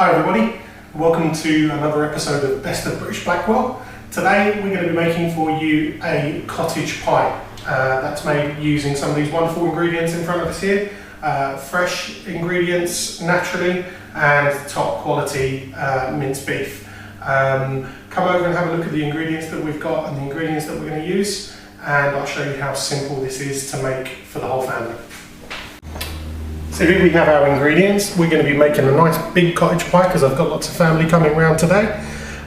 Hi everybody, welcome to another episode of Best of British Blackwell. Today we're going to be making for you a cottage pie. That's made using some of these wonderful ingredients in front of us here. Fresh ingredients naturally and top quality minced beef. Come over and have a look at the ingredients that we've got and the ingredients that we're going to use, and I'll show you how simple this is to make for the whole family. So here we have our ingredients. We're going to be making a nice big cottage pie because I've got lots of family coming around today.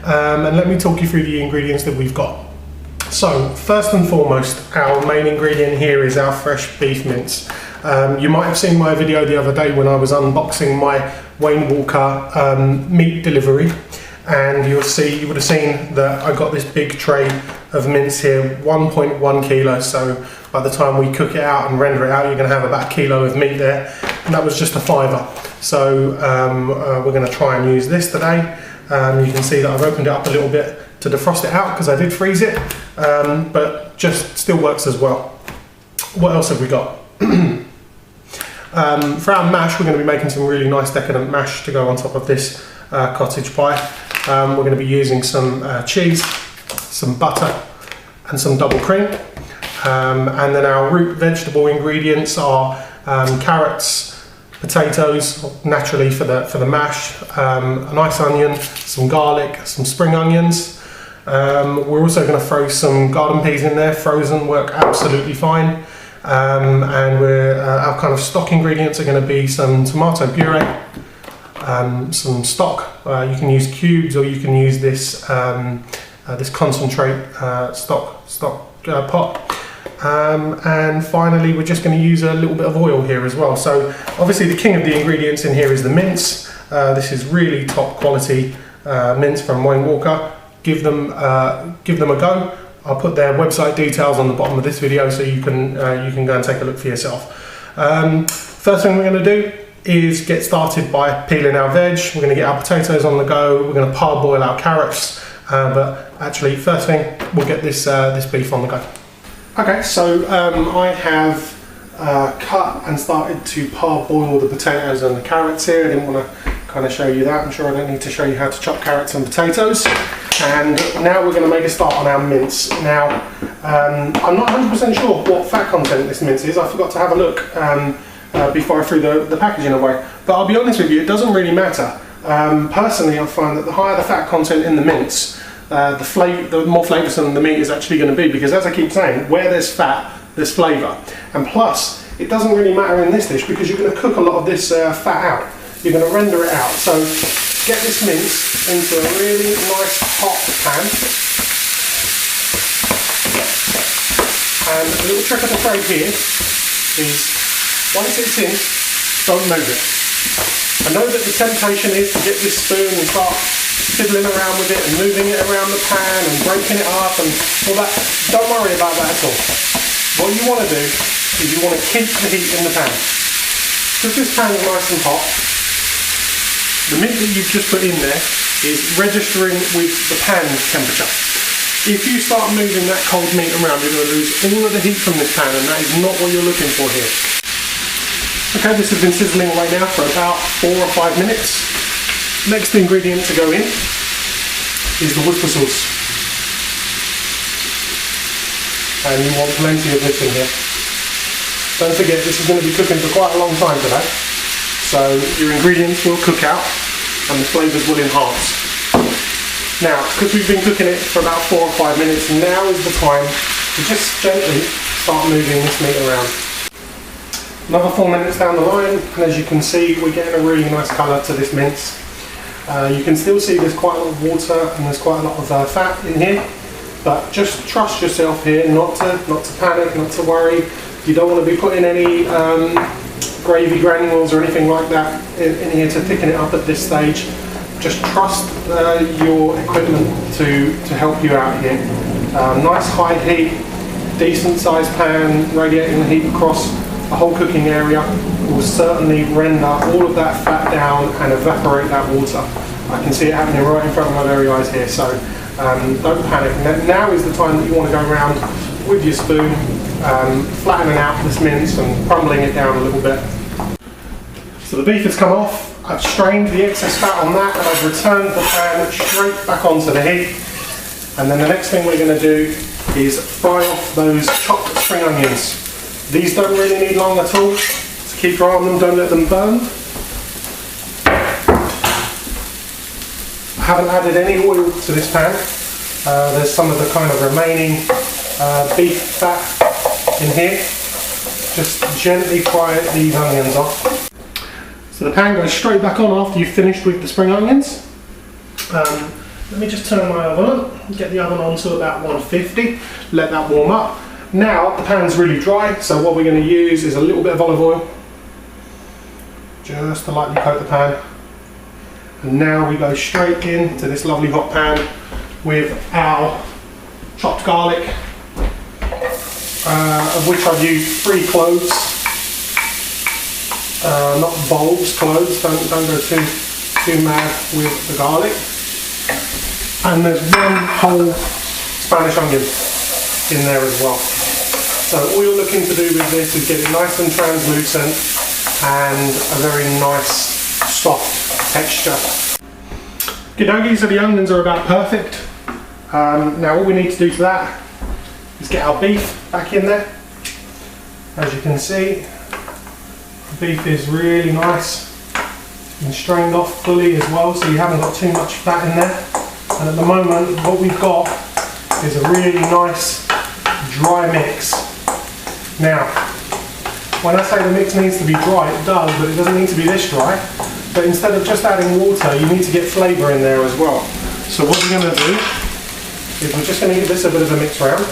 And let me talk you through the ingredients that we've got. So first and foremost, our main ingredient here is our fresh beef mince. You might have seen my video the other day when I was unboxing my Wayne Walker meat delivery, and you would have seen that I got this big tray of mince here, 1.1 kilo. So by the time we cook it out and render it out, you're going to have about a kilo of meat there, and that was just a fiver. So we're going to try and use this today. You can see that I've opened it up a little bit to defrost it out because I did freeze it, but just still works as well. What else have we got? For our mash, we're going to be making some really nice decadent mash to go on top of this cottage pie. We're going to be using some cheese, some butter and some double cream. And then our root vegetable ingredients are carrots, potatoes, naturally for the mash, a nice onion, some garlic, some spring onions. We're also going to throw some garden peas in there, frozen, work absolutely fine. And our kind of stock ingredients are going to be some tomato puree, some stock. You can use cubes or you can use this this concentrate stock pot. And finally, we're just going to use a little bit of oil here as well. So obviously the king of the ingredients in here is the mince. This is really top quality mince from Wayne Walker. Give them a go. I'll put their website details on the bottom of this video so you can go and take a look for yourself. First thing we're going to do is get started by peeling our veg. We're going to get our potatoes on the go. We're going to parboil our carrots. But actually, first thing, we'll get this beef on the go. Okay, so I have cut and started to parboil the potatoes and the carrots here. I didn't want to kind of show you that. I'm sure I don't need to show you how to chop carrots and potatoes. And now we're going to make a start on our mince. Now, I'm not 100% sure what fat content this mince is. I forgot to have a look before I threw the packaging away. But I'll be honest with you, it doesn't really matter. Personally, I find that the higher the fat content in the mince, the more flavoursome the meat is actually going to be, because as I keep saying, where there's fat, there's flavour. And plus, it doesn't really matter in this dish because you're going to cook a lot of this fat out. You're going to render it out. So get this mince into a really nice hot pan. And a little trick of the trade here is, once it's in, don't move it. I know that the temptation is to get this spoon and start fiddling around with it and moving it around the pan and breaking it up and all that. Don't worry about that at all. What you want to do is you want to keep the heat in the pan. Because this pan is nice and hot, the meat that you've just put in there is registering with the pan temperature. If you start moving that cold meat around, you're going to lose all of the heat from this pan, and that is not what you're looking for here. Okay, this has been sizzling away now for about 4 or 5 minutes. Next ingredient to go in is the Worcester sauce. And you want plenty of this in here. Don't forget, this is going to be cooking for quite a long time today. So your ingredients will cook out and the flavours will enhance. Now, because we've been cooking it for about 4 or 5 minutes, now is the time to just gently start moving this meat around. Another 4 minutes down the line, and as you can see, we're getting a really nice colour to this mince. You can still see there's quite a lot of water and there's quite a lot of fat in here, but just trust yourself here not to panic, not to worry. You don't want to be putting any gravy granules or anything like that in here to thicken it up at this stage. Just trust your equipment to help you out here. Nice high heat, decent sized pan, radiating the heat across the whole cooking area will certainly render all of that fat down and evaporate that water. I can see it happening right in front of my very eyes here, so don't panic. Now is the time that you want to go around with your spoon, flattening out this mince and crumbling it down a little bit. So the beef has come off, I've strained the excess fat on that and I've returned the pan straight back onto the heat. And then the next thing we're going to do is fry off those chopped spring onions. These don't really need long at all, so keep your eye on them, don't let them burn. I haven't added any oil to this pan. There's some of the kind of remaining beef fat in here. Just gently fry these onions off. So the pan goes straight back on after you've finished with the spring onions. Let me just turn my oven on, get the oven on to about 150, let that warm up. Now the pan's really dry, so what we're going to use is a little bit of olive oil, just to lightly coat the pan. And now we go straight into this lovely hot pan with our chopped garlic, of which I've used 3 cloves, not bulbs, cloves, don't go too mad with the garlic. And there's 1 whole Spanish onion in there as well. So all you're looking to do with this is get it nice and translucent and a very nice soft texture. Okie so the onions are about perfect. Now all we need to do to that is get our beef back in there. As you can see, the beef is really nice and strained off fully as well, so you haven't got too much fat in there. And at the moment what we've got is a really nice dry mix. Now, when I say the mix needs to be dry, it does, but it doesn't need to be this dry. But instead of just adding water, you need to get flavour in there as well. So what we're going to do is we're just going to give this a bit of a mix round.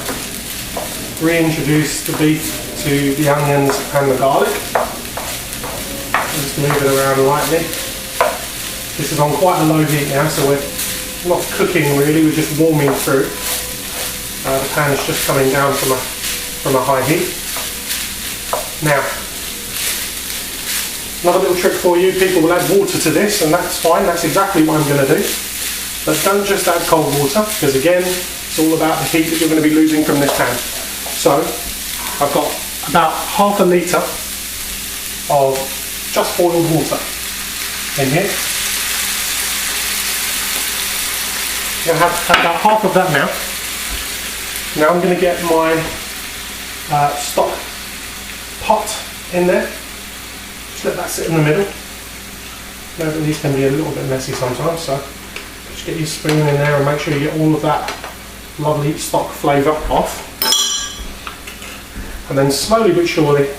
Reintroduce the beef to the onions and the garlic. Just move it around lightly. This is on quite a low heat now, so we're not cooking really, we're just warming through. The pan is just coming down from a high heat. Now, another little trick for you, people will add water to this, and that's fine, that's exactly what I'm going to do. But don't just add cold water, because again, it's all about the heat that you're going to be losing from this pan. So, I've got about half a litre of just boiled water in here. I'm going to have about half of that now. Now I'm going to get my stock pot in there. Just let that sit in the middle. I know that these can be a little bit messy sometimes, so just get your spoon in there and make sure you get all of that lovely stock flavour off. And then slowly but surely,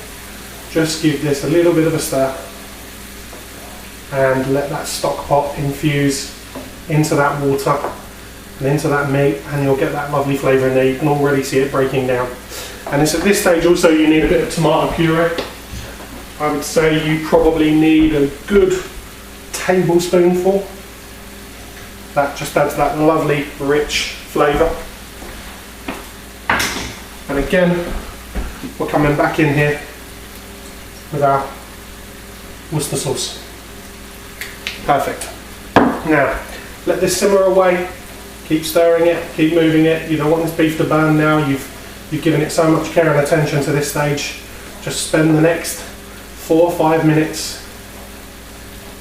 just give this a little bit of a stir and let that stock pot infuse into that water and into that meat, and you'll get that lovely flavour in there. You can already see it breaking down. And it's at this stage also you need a bit of tomato puree. I would say you probably need a good tablespoonful. That just adds that lovely rich flavour. And again, we're coming back in here with our Worcester sauce. Perfect. Now, let this simmer away. Keep stirring it, keep moving it. You don't want this beef to burn now. You've given it so much care and attention to this stage. Just spend the next 4 or 5 minutes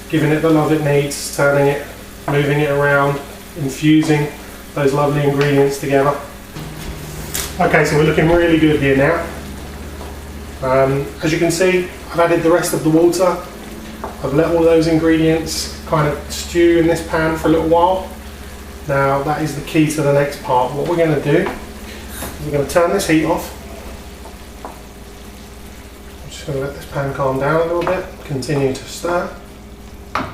giving it the love it needs, turning it, moving it around, infusing those lovely ingredients together. Okay, so we're looking really good here now. As you can see, I've added the rest of the water. I've let all those ingredients kind of stew in this pan for a little while. Now that is the key to the next part. What we're going to do is we're going to turn this heat off. I'm just going to let this pan calm down a little bit, continue to stir. I'll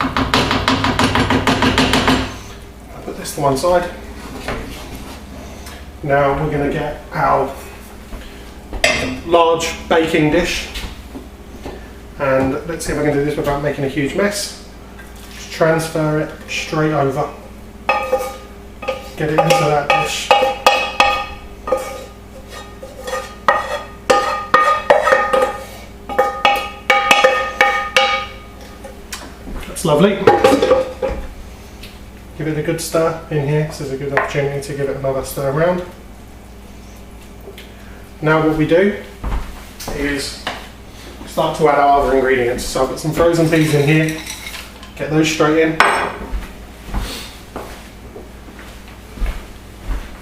put this to one side. Now we're going to get our large baking dish, and let's see if I can do this without making a huge mess. Just transfer it straight over. Get it into that dish. That's lovely. Give it a good stir in here. This is a good opportunity to give it another stir around. Now what we do is start to add our other ingredients. So I've got some frozen peas in here. Get those straight in.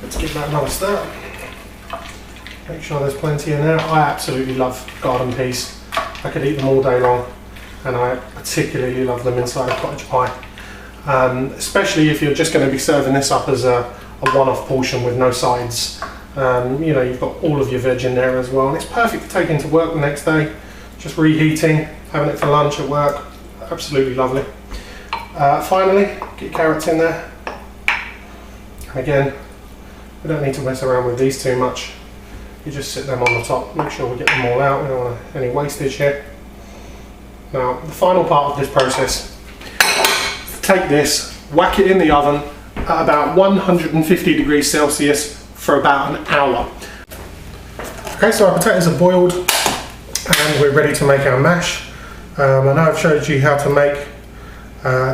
Let's give that another stir. Make sure there's plenty in there. I absolutely love garden peas. I could eat them all day long, and I particularly love them inside a cottage pie. Especially if you're just going to be serving this up as a one-off portion with no sides. You know, you've got all of your veg in there as well, and it's perfect to take into work the next day. Just reheating, having it for lunch at work. Absolutely lovely. Finally, get your carrots in there. And again, we don't need to mess around with these too much. You just sit them on the top, make sure we get them all out. We don't want any wastage here. Now, the final part of this process, take this, whack it in the oven at about 150 degrees Celsius for about an hour. Okay, so our potatoes are boiled and we're ready to make our mash. I know I've showed you how to make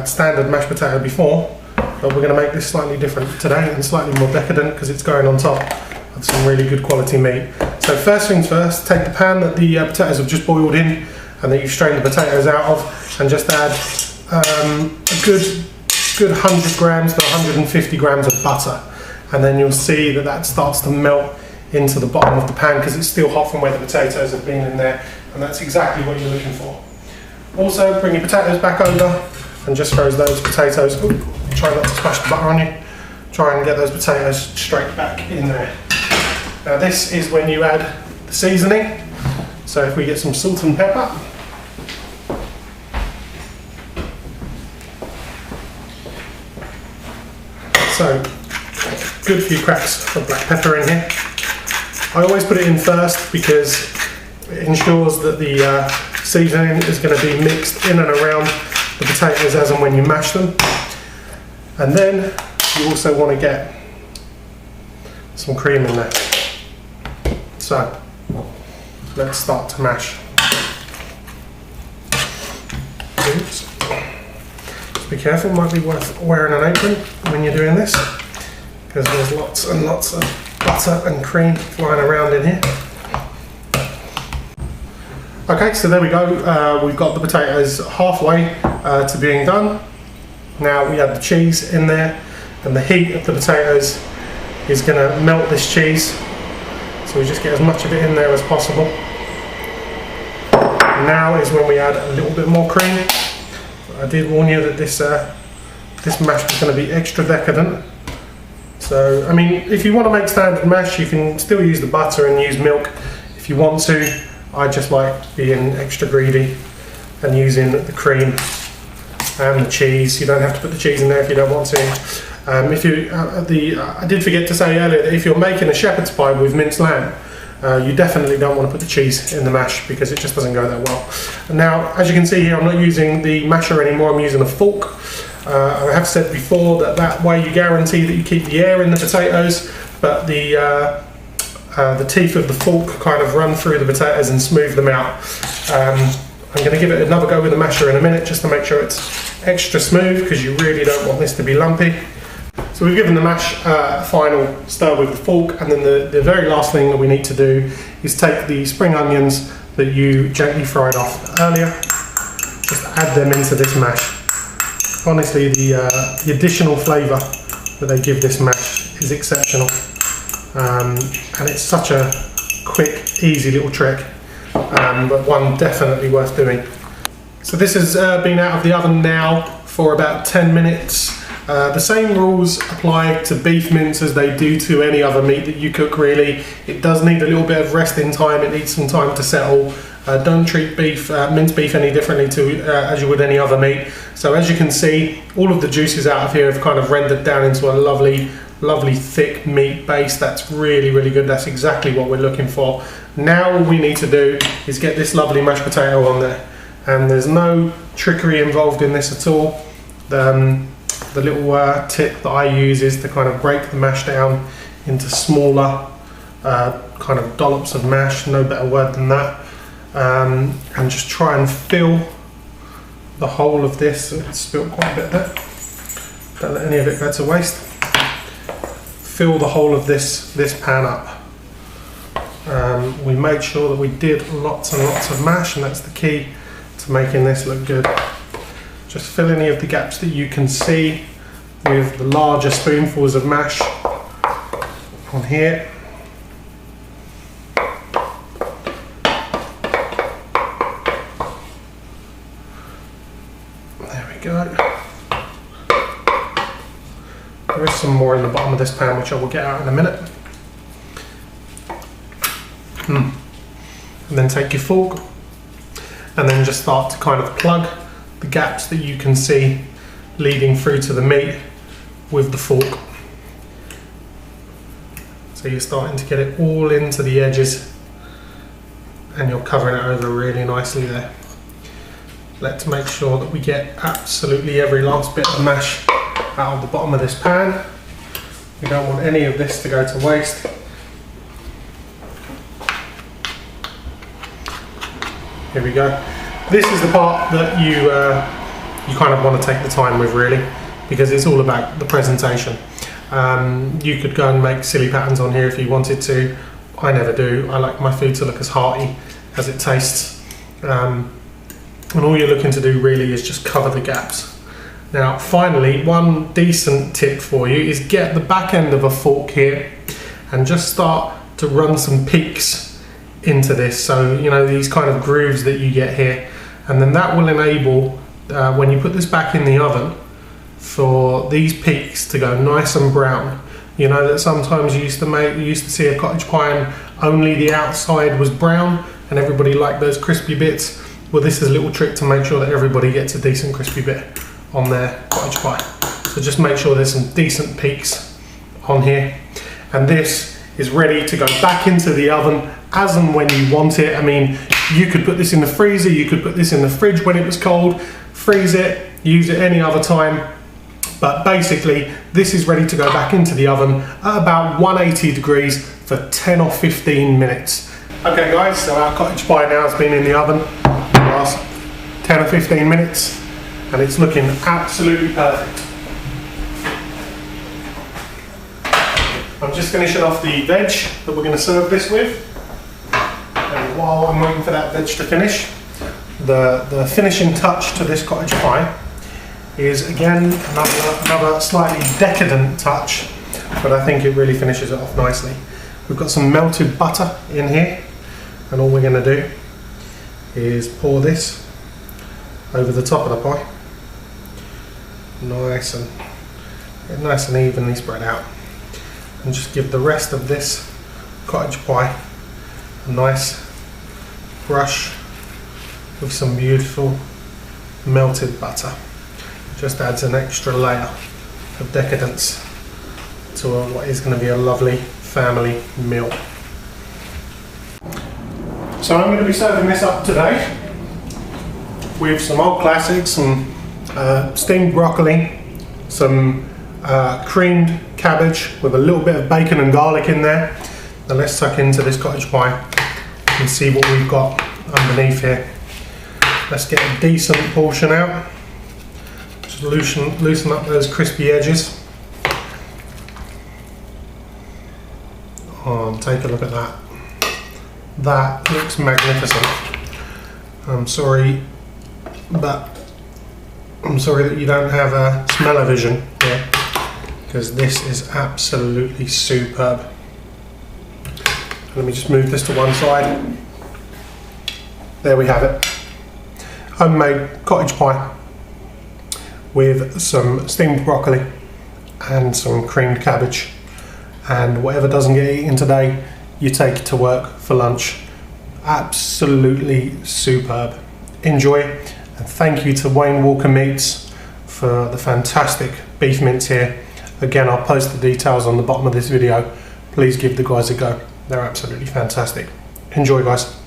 standard mashed potato before, but we're going to make this slightly different today and slightly more decadent because it's going on top of some really good quality meat. So first things first, take the pan that the potatoes have just boiled in and that you've strained the potatoes out of, and just add a good 100 grams to 150 grams of butter, and then you'll see that that starts to melt into the bottom of the pan because it's still hot from where the potatoes have been in there, and that's exactly what you're looking for. Also, bring your potatoes back over and just throw those potatoes, try not to splash the butter on you, try and get those potatoes straight back in there. Now this is when you add the seasoning, so if we get some salt and pepper, so good few cracks of black pepper in here. I always put it in first because it ensures that the seasoning is going to be mixed in and around the potatoes as and when you mash them. And then you also want to get some cream in there. So let's start to mash. Oops. Just be careful, might be worth wearing an apron when you're doing this, because there's lots and lots of butter and cream flying around in here. Okay, so there we go. We've got the potatoes halfway to being done. Now we add the cheese in there, and the heat of the potatoes is going to melt this cheese. So we just get as much of it in there as possible. Now is when we add a little bit more cream. I did warn you that this mash is going to be extra decadent. So, I mean, if you want to make standard mash, you can still use the butter and use milk if you want to. I just like being extra greedy and using the cream and the cheese. You don't have to put the cheese in there if you don't want to. I did forget to say earlier that if you're making a shepherd's pie with minced lamb, you definitely don't want to put the cheese in the mash because it just doesn't go that well. And now, as you can see here, I'm not using the masher anymore, I'm using a fork. I have said before that way you guarantee that you keep the air in the potatoes, but the teeth of the fork kind of run through the potatoes and smooth them out. I'm going to give it another go with the masher in a minute just to make sure it's extra smooth, because you really don't want this to be lumpy. So we've given the mash a final stir with the fork, and then the very last thing that we need to do is take the spring onions that you gently fried off earlier, just add them into this mash. Honestly, the additional flavour that they give this mash is exceptional, and it's such a quick, easy little trick, but one definitely worth doing. So this has been out of the oven now for about 10 minutes. The same rules apply to beef mince as they do to any other meat that you cook, really. It does need a little bit of resting time, it needs some time to settle. Don't treat minced beef any differently to as you would any other meat. So as you can see, all of the juices out of here have kind of rendered down into a lovely thick meat base. That's really good. That's exactly what we're looking for. Now all we need to do is get this lovely mashed potato on there, and there's no trickery involved in this at all. The little tip that I use is to kind of break the mash down into smaller kind of dollops of mash, no better word than that, and just try and fill the whole of this. It's spilled quite a bit there, don't let any of it go to waste. Fill the whole of this pan up. We made sure that we did lots and lots of mash, and that's the key to making this look good. Just fill any of the gaps that you can see with the larger spoonfuls of mash on here. There we go. There is some more in the bottom of this pan which I will get out in a minute. And then take your fork and then just start to kind of plug the gaps that you can see leading through to the meat with the fork. So you're starting to get it all into the edges and you're covering it over really nicely there. Let's make sure that we get absolutely every last bit of mash out of the bottom of this pan. We don't want any of this to go to waste. Here we go. This is the part that you kind of want to take the time with, really, because it's all about the presentation. You could go and make silly patterns on here if you wanted to. I never do. I like my food to look as hearty as it tastes. And all you're looking to do really is just cover the gaps. Now finally, one decent tip for you is get the back end of a fork here and just start to run some peaks into this. So, you know, these kind of grooves that you get here, and then that will enable, when you put this back in the oven, for these peaks to go nice and brown. You know that sometimes you used to see a cottage pie and only the outside was brown and everybody liked those crispy bits. Well, this is a little trick to make sure that everybody gets a decent crispy bit on their cottage pie. So just make sure there's some decent peaks on here. And this is ready to go back into the oven as and when you want it. I mean, you could put this in the freezer, you could put this in the fridge when it was cold, freeze it, use it any other time. But basically, this is ready to go back into the oven at about 180 degrees for 10 or 15 minutes. Okay guys, so our cottage pie now has been in the oven for the last 10 or 15 minutes and it's looking absolutely perfect. I'm just finishing off the veg that we're going to serve this with. And while I'm waiting for that veg to finish, the finishing touch to this cottage pie is again another slightly decadent touch, but I think it really finishes it off nicely. We've got some melted butter in here, and all we're going to do is pour this over the top of the pie, nice and evenly spread out, and just give the rest of this cottage pie a nice brush with some beautiful melted butter. Just adds an extra layer of decadence to what is going to be a lovely family meal. So I'm going to be serving this up today with some old classics, some steamed broccoli, some creamed cabbage with a little bit of bacon and garlic in there. Now let's tuck into this cottage pie and see what we've got underneath here. Let's get a decent portion out. Just loosen up those crispy edges. Oh, take a look at that. That looks magnificent. I'm sorry that you don't have a smell-o-vision here, because this is absolutely superb. Let me just move this to one side. There we have it. Homemade cottage pie with some steamed broccoli and some creamed cabbage, and whatever doesn't get eaten today you take it to work for lunch. Absolutely superb. Enjoy, and thank you to Wayne Walker Meats for the fantastic beef mince here. Again, I'll post the details on the bottom of this video. Please give the guys a go. They're absolutely fantastic. Enjoy guys.